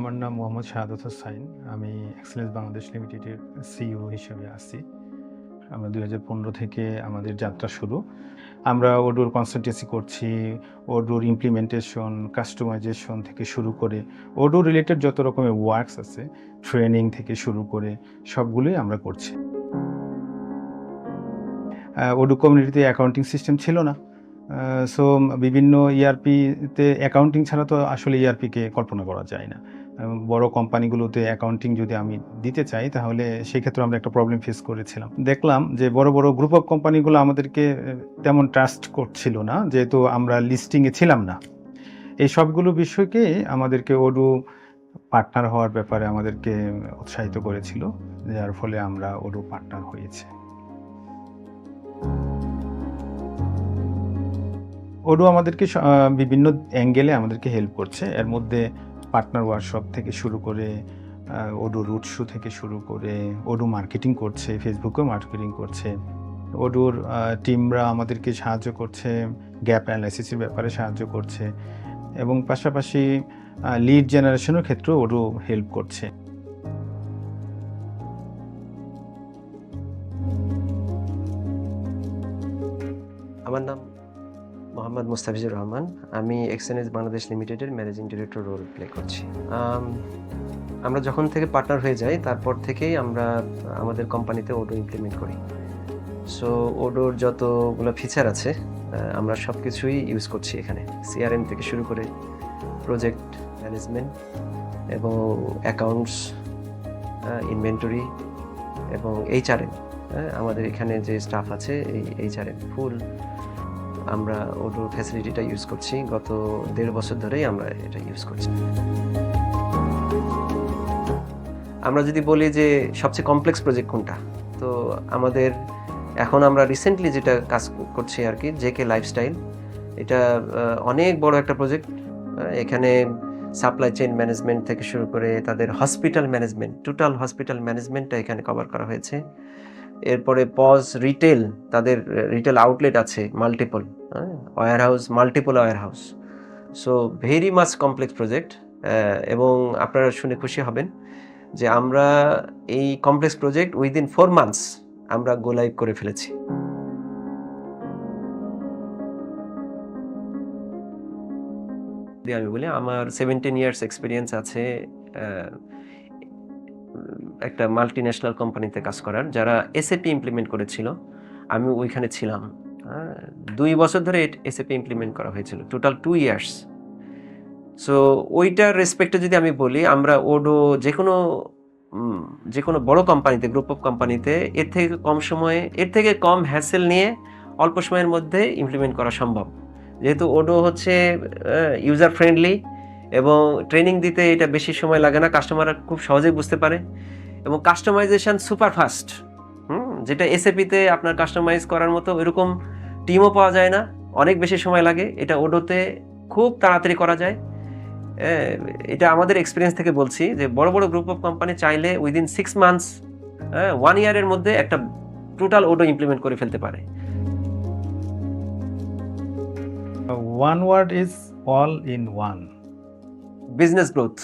আমার নাম মোহাম্মদ শাহাদাত হোসাইন। আমি এক্সেলেন্স বাংলাদেশ লিমিটেডের সিইও হিসেবে আছি। আমরা ২০১৫ থেকে আমাদের যাত্রা শুরু। আমরা ওডোর কনসালটেন্সি করছি, ওডোর ইমপ্লিমেন্টেশন, কাস্টমাইজেশন থেকে শুরু করে ওডো রিলেটেড যত রকমের ওয়ার্কস আছে, ট্রেনিং থেকে শুরু করে সবগুলোই আমরা করছি। ওডো কমিউনিটিতে অ্যাকাউন্টিং সিস্টেম ছিল না। সো বিভিন্ন ইআরপিতে অ্যাকাউন্টিং ছাড়া তো আসলে ইআরপিকে কল্পনা করা যায় না। বড় কোম্পানিগুলোতে অ্যাকাউন্টিং যদি আমি দিতে চাই তাহলে সেক্ষেত্রে আমরা একটা প্রবলেম ফেস করেছিলাম। দেখলাম যে বড় গ্রুপ অফ কোম্পানিগুলো আমাদেরকে তেমন ট্রাস্ট করছিল না, যেহেতু আমরা লিস্টিংয়ে ছিলাম না। এই সবগুলো বিষয়কে আমাদেরকে ওডো পার্টনার হওয়ার ব্যাপারে আমাদেরকে উৎসাহিত করেছিল, যার ফলে আমরা ওডো পার্টনার হয়েছি। ওডো আমাদেরকে বিভিন্ন অ্যাঙ্গেলে আমাদেরকে হেল্প করছে। এর মধ্যে পার্টনার ওয়ার্কশপ থেকে শুরু করে ওডো রুট শো থেকে শুরু করে ওডো মার্কেটিং করছে, ফেসবুকেও মার্কেটিং করছে। ওডোর টিমরা আমাদেরকে সাহায্য করছে, গ্যাপ অ্যানালাইসিসের ব্যাপারে সাহায্য করছে এবং পাশাপাশি লিড জেনারেশনের ক্ষেত্রেও ওডো হেল্প করছে। আমার নাম মোহাম্মদ মুস্তাফিজুর রহমান। আমি এক্সেলেন্স বাংলাদেশ লিমিটেডের ম্যানেজিং ডিরেক্টর রোল প্লে করছি। আমরা যখন থেকে পার্টনার হয়ে যাই তারপর থেকেই আমরা আমাদের কোম্পানিতে ওডো ইমপ্লিমেন্ট করি। সো ওডোর যতগুলো ফিচার আছে আমরা সব কিছুই ইউজ করছি এখানে, সিআরএম থেকে শুরু করে প্রজেক্ট ম্যানেজমেন্ট এবং অ্যাকাউন্টস, ইনভেন্টরি এবং এইচআরএম। আমাদের এখানে যে স্টাফ আছে এই এইচআরএম ফুল আমরা ওডোর ফ্যাসিলিটিটা ইউজ করছি। গত 1.5 বছর ধরেই আমরা এটা ইউজ করছি। আমরা যদি বলি যে সবচেয়ে কমপ্লেক্স প্রজেক্ট কোনটা, তো আমাদের এখন আমরা রিসেন্টলি যেটা কাজ করছি আর কি, জেকে লাইফস্টাইল, এটা অনেক বড় একটা প্রজেক্ট। এখানে সাপ্লাই চেইন ম্যানেজমেন্ট থেকে শুরু করে তাদের হসপিটাল ম্যানেজমেন্ট, টোটাল হসপিটাল ম্যানেজমেন্টটা এখানে কভার করা হয়েছে। এরপরে পজ রিটেল, তাদের রিটেল আউটলেট আছে multiple, multiple warehouse. So very much complex project. এবং আপনারা শুনে খুশি হবেন যে আমরা এই কমপ্লেক্স প্রজেক্ট উইদিন 4 মান্থস আমরা গো লাইভ করে ফেলেছি। আমি বলি আমার 17 ইয়ার্স এক্সপিরিয়েন্স আছে একটা মাল্টি ন্যাশনাল কোম্পানিতে কাজ করার, যারা এসএপি ইমপ্লিমেন্ট করেছিল। আমি ওইখানে ছিলাম। 2 বছর ধরে এসএপি ইমপ্লিমেন্ট করা হয়েছিল, টোটাল 2 ইয়ার্স। সো ওইটার রেসপেক্টে যদি আমি বলি, আমরা ওডো যে কোনো বড় কোম্পানিতে, গ্রুপ অফ কোম্পানিতে এর থেকে কম হ্যাসেল নিয়ে অল্প সময়ের মধ্যে ইমপ্লিমেন্ট করা সম্ভব, যেহেতু ওডো হচ্ছে ইউজার ফ্রেন্ডলি এবং ট্রেনিং দিতে এটা বেশি সময় লাগে না, কাস্টমাররা খুব সহজেই বুঝতে পারে এবং কাস্টমাইজেশন সুপার ফাস্ট। যেটা এসএপিতে আপনার কাস্টমাইজ করার মতো এরকম টিমও পাওয়া যায় না, অনেক বেশি সময় লাগে। এটা ওডোতে খুব তাড়াতাড়ি করা যায়। এটা আমাদের এক্সপিরিয়েন্স থেকে বলছি যে বড় গ্রুপ অফ কোম্পানি চাইলে উইদিন 6 মান্থস, 1 ইয়ারের মধ্যে একটা টোটাল ওডো ইমপ্লিমেন্ট করে ফেলতে পারে। One word is all in one. Business growth.